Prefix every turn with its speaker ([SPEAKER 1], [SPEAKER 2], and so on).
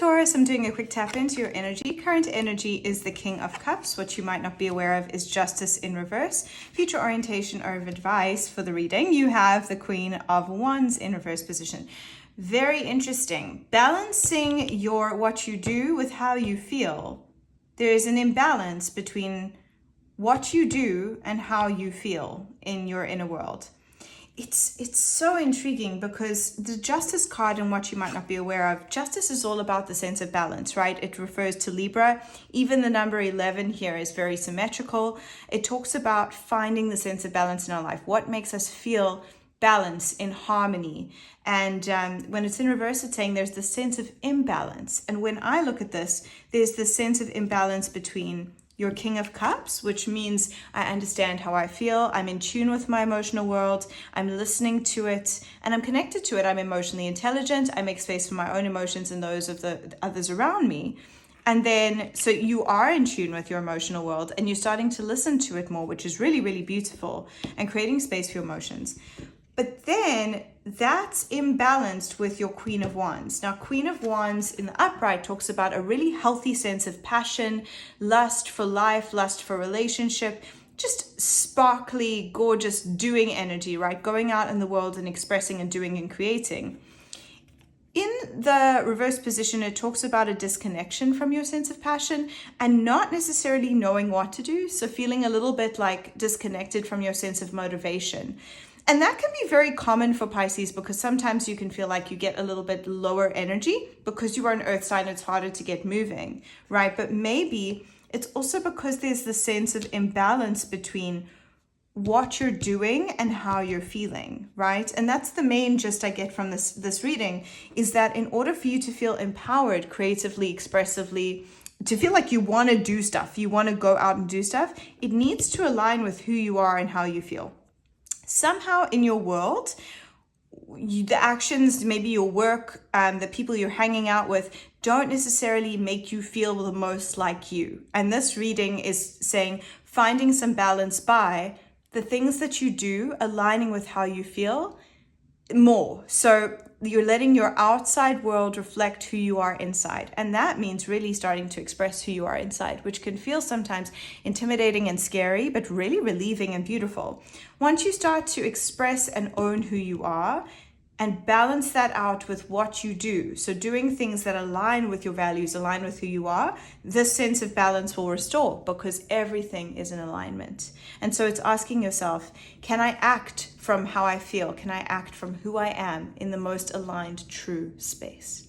[SPEAKER 1] Taurus, I'm doing a quick tap into your energy. Current energy is the King of Cups. What you might not be aware of is Justice in reverse. Future orientation or advice for the reading, you have the Queen of Wands in reverse position. Very interesting. Balancing what you do with how you feel. There is an imbalance between what you do and how you feel in your inner world. It's so intriguing because the Justice card, and what you might not be aware of, Justice is all about the sense of balance, right? It refers to Libra. Even the number 11 here is very symmetrical. It talks about finding the sense of balance in our life. What makes us feel balance, in harmony. And when it's in reverse, it's saying there's this sense of imbalance. And when I look at this, there's this sense of imbalance between your King of Cups, which means I understand how I feel. I'm in tune with my emotional world. I'm listening to it and I'm connected to it. I'm emotionally intelligent. I make space for my own emotions and those of the others around me. And then, so you are in tune with your emotional world and you're starting to listen to it more, which is really, really beautiful, and creating space for your emotions. But then that's imbalanced with your Queen of Wands. Now, Queen of Wands in the upright talks about a really healthy sense of passion, lust for life, lust for relationship, just sparkly, gorgeous doing energy, right? Going out in the world and expressing and doing and creating. In the reverse position, it talks about a disconnection from your sense of passion and not necessarily knowing what to do. So feeling a little bit like disconnected from your sense of motivation. And that can be very common for Pisces because sometimes you can feel like you get a little bit lower energy because you are an earth sign, it's harder to get moving, right? But maybe it's also because there's the sense of imbalance between what you're doing and how you're feeling, right? And that's the main gist I get from this reading, is that in order for you to feel empowered creatively, expressively, to feel like you want to do stuff, you want to go out and do stuff, it needs to align with who you are and how you feel. Somehow in your world, the actions, maybe your work, the people you're hanging out with don't necessarily make you feel the most like you. And this reading is saying finding some balance by the things that you do aligning with how you feel more. So you're letting your outside world reflect who you are inside. And that means really starting to express who you are inside, which can feel sometimes intimidating and scary, but really relieving and beautiful. Once you start to express and own who you are and balance that out with what you do, so doing things that align with your values, align with who you are, this sense of balance will restore because everything is in alignment. And so it's asking yourself, can I act from how I feel? Can I act from who I am in the most aligned, true space?